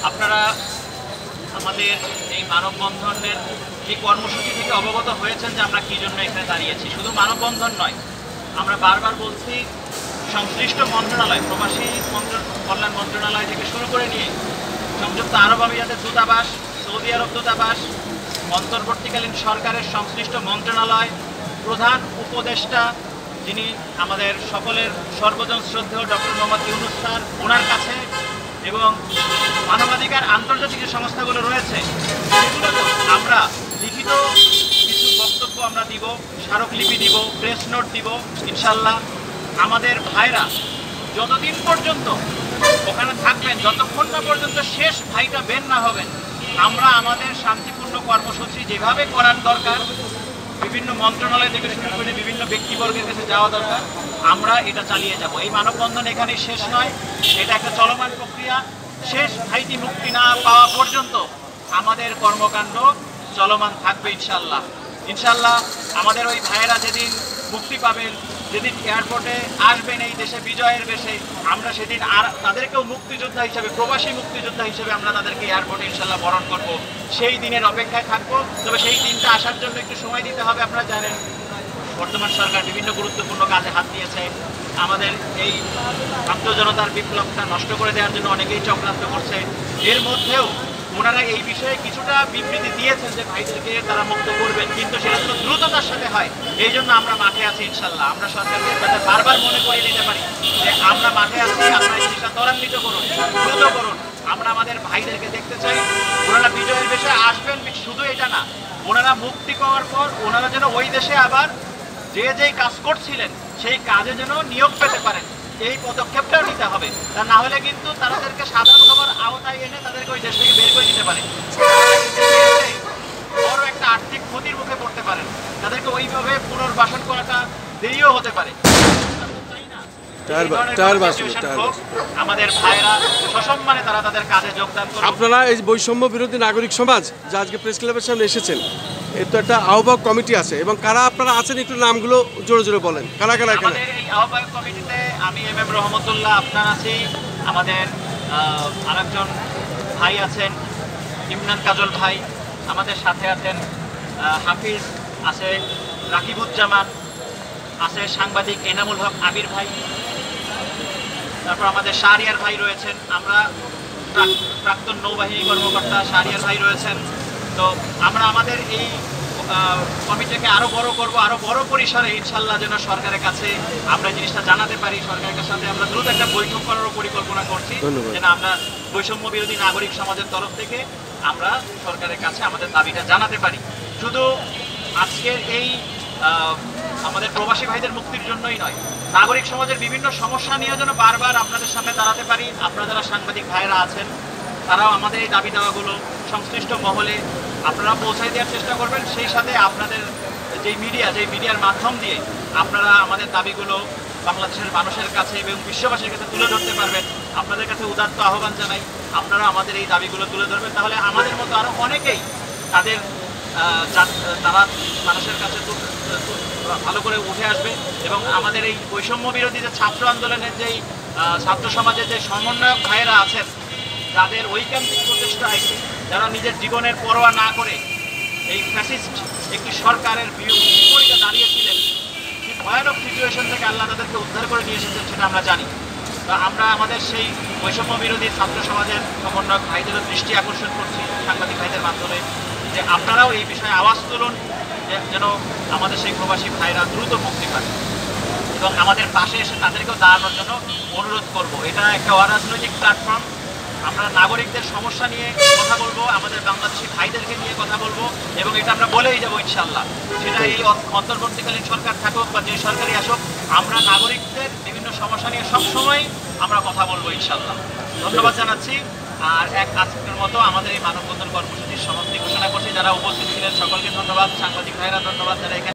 আপনারা আমাদের এই মানববন্ধনের এই কর্মসূচি থেকে অবগত হয়েছেন যে আমরা কী জন্য এখানে দাঁড়িয়েছি। শুধু মানববন্ধন নয়, আমরা বারবার বলছি সংশ্লিষ্ট মন্ত্রণালয়, প্রবাসী কল্যাণ মন্ত্রণালয় থেকে শুরু করে নিয়ে সংযুক্ত আরব আমিরাতের দূতাবাস, সৌদি আরব দূতাবাস, অন্তর্বর্তীকালীন সরকারের সংশ্লিষ্ট মন্ত্রণালয়, প্রধান উপদেষ্টা যিনি আমাদের সকলের সর্বজন শ্রদ্ধেয় ডক্টর মোহাম্মদ ইউনূস স্যার, ওনার কাছে এবং মানবাধিকার আন্তর্জাতিক যে সংস্থাগুলো রয়েছে সেগুলোতে আমরা লিখিত কিছু বক্তব্য আমরা দিব, স্মারকলিপি দিব, প্রেস নোট দিব। ইনশাল্লাহ আমাদের ভাইরা যতদিন পর্যন্ত ওখানে থাকবেন, যতক্ষণ না পর্যন্ত শেষ ভাইটা বের না হবেন, আমরা আমাদের শান্তিপূর্ণ কর্মসূচি যেভাবে করার দরকার, বিভিন্ন মন্ত্রণালয় থেকে শুরু করে বিভিন্ন ব্যক্তিবর্গের কাছে যাওয়া দরকার, আমরা এটা চালিয়ে যাব। এই মানববন্ধন এখানেই শেষ নয়, এটা একটা চলমান প্রক্রিয়া। শেষ ভাইটি মুক্তি না পাওয়া পর্যন্ত আমাদের কর্মকাণ্ড চলমান থাকবে ইনশাল্লাহ। ইনশাল্লাহ আমাদের ওই ভাইয়েরা যেদিন মুক্তি পাবেন, যেদিন এয়ারপোর্টে আসবেন এই দেশে বিজয়ের বেশে, আমরা সেদিন আর তাদেরকেও মুক্তিযোদ্ধা হিসেবে, প্রবাসী মুক্তিযোদ্ধা হিসেবে আমরা তাদেরকে এয়ারপোর্টে ইনশাল্লাহ বরণ করব। সেই দিনের অপেক্ষায় থাকবো। তবে সেই দিনটা আসার জন্য একটু সময় দিতে হবে। আপনারা জানেন বর্তমান সরকার বিভিন্ন গুরুত্বপূর্ণ কাজে হাত দিয়েছে। আমাদের এই ছাত্র জনতার বিপ্লবটা নষ্ট করে দেওয়ার জন্য অনেকেই চক্রান্ত করছে। এর মধ্যেও ওনারা এই বিষয়ে কিছুটা বিবৃতি দিয়েছেন যে ভাইদেরকে তারা মুক্ত করবেন, কিন্তু সেটা তো দ্রুততার সাথে হয়। এই জন্য আমরা মাঠে আছি ইনশাল্লাহ। আমরা সরকারকে বারবার মনে করিয়ে দিতে পারি যে আমরা মাঠে আছি, আপনারা এই জিনিসটা ত্বরান্বিত করুন, দ্রুত করুন। আমরা আমাদের ভাইদেরকে দেখতে চাই। ওনারা বিজয়ের বেশে আসবেন, শুধু এটা না, ওনারা মুক্তি পাওয়ার পর ওনারা যেন ওই দেশে আবার যে যেই কাজ করছিলেন সেই কাজে যেন নিয়োগ পেতে পারেন, এই পদক্ষেপটাও নিতে হবে। তা না হলে কিন্তু তাদেরকে সাধারণ খবর আওতায় এনে তাদেরকে ওই দেশ থেকে বের করে দিতে পারে, বড় একটা আর্থিক ক্ষতির মুখে পড়তে পারেন। তাদেরকে ওইভাবে পুনর্বাসন করাটা দেরিও হতে পারে। আমাদের ভাইয়েরা সসম্মানে তারা তাদের কাজে যোগদান করে। আপনারা এই বৈষম্য বিরোধী নাগরিক সমাজ যা আজকে প্রেস ক্লাবের সামনে এসেছেন, এর তো একটা আহ্বায়ক কমিটি আছে, এবং কারা আপনারা আছেন একটু নামগুলো জোরে জোরে বলেন, কারা কারা এখানে? আমাদের এই আহ্বায়ক কমিটিতে আমি এম রহমতুল্লাহ আপনার আছি, আমাদের আরেকজন ভাই আছেন ইমরান কাজল ভাই, আমাদের সাথে আছেন হাফিজ, আছে রাকিবুজ্জামান, আছে সাংবাদিক এনামুল হক আবির ভাই, তারপর আমাদের শাহরিয়ার ভাই রয়েছেন, আমরা প্রাক্তন নৌবাহিনী কর্মকর্তা শাহরিয়ার ভাই রয়েছেন। তো আমরা আমাদের এই কমিটিকে আরো বড় করব, আরো বড় পরিসরে ইনশাল্লাহ যেন সরকারের কাছে আমরা জিনিসটা জানাতে পারি। সরকারের সাথে আমরা দ্রুত একটা বৈঠক করারও পরিকল্পনা করছি, যেন আমরা বৈষম্য বিরোধী নাগরিক সমাজের তরফ থেকে আমরা সরকারের কাছে আমাদের দাবিটা জানাতে পারি। শুধু আজকের এই আমাদের প্রবাসী ভাইদের মুক্তির জন্যই নয়, নাগরিক সমাজের বিভিন্ন সমস্যা নিয়ে যেন বারবার আপনাদের সামনে দাঁড়াতে পারি। আপনারা যারা সাংবাদিক ভাইয়েরা আছেন তারাও আমাদের এই দাবি দাওয়াগুলো সংশ্লিষ্ট মহলে আপনারা পৌঁছায় দেওয়ার চেষ্টা করবেন। সেই সাথে আপনাদের যেই মিডিয়ার মাধ্যম দিয়ে আপনারা আমাদের দাবিগুলো বাংলাদেশের মানুষের কাছে এবং বিশ্ববাসীর কাছে তুলে ধরতে পারবেন। আপনাদের কাছে উদাত্ত আহ্বান জানাই, আপনারা আমাদের এই দাবিগুলো তুলে ধরবেন। তাহলে আমাদের মতো আরও অনেকেই তারা মানুষের কাছে ভালো করে উঠে আসবে, এবং আমাদের এই বৈষম্য বিরোধী যে ছাত্র আন্দোলনের যেই ছাত্র সমাজের যে সমন্বয়ক ভাইয়েরা আছেন, যাদের ঐকান্তিক প্রচেষ্টায় যারা নিজের জীবনের পরোয়া না করে এই ফ্যাসিস্ট একটি সরকারের বিপরীতে দাঁড়িয়েছিলেন, সেই ভয়ানক সিচুয়েশন থেকে আল্লাহ তাদেরকে উদ্ধার করে নিয়ে এসেছেন সেটা আমরা জানি। তো আমরা আমাদের সেই বৈষম্য বিরোধী ছাত্র সমাজের সমন্বয়ক ভাইদেরও দৃষ্টি আকর্ষণ করছি সাংবাদিক ভাইদের মাধ্যমে, যে আপনারাও এই বিষয়ে আওয়াজ তুলুন, যেন আমাদের সেই প্রবাসী ভাইরা দ্রুত মুক্তি পায়, এবং আমাদের পাশে এসে তাদেরকেও দাঁড়ানোর জন্য অনুরোধ করব। এটা একটা অরাজনৈতিক প্ল্যাটফর্ম, আমরা নাগরিকদের সমস্যা নিয়ে কথা বলবো, আমাদের বাংলাদেশি ভাইদেরকে নিয়ে কথা বলবো, এবং এটা আমরা বলেই যাবো ইনশাল্লাহ। সেটা এই অন্তর্বর্তীকালীন সরকার থাকুক বা যে সরকারই আসুক, আমরা নাগরিকদের বিভিন্ন সমস্যা নিয়ে সবসময় আমরা কথা বলবো ইনশাল্লাহ। ধন্যবাদ জানাচ্ছি। আর আজকের মতো আমাদের এই মানববন্ধন কর্মসূচির সমাপ্তি ঘোষণা করছি। যারা উপস্থিত ছিলেন সকলকে ধন্যবাদ, সাংবাদিক ভাইরা ধন্যবাদ, যারা এখানে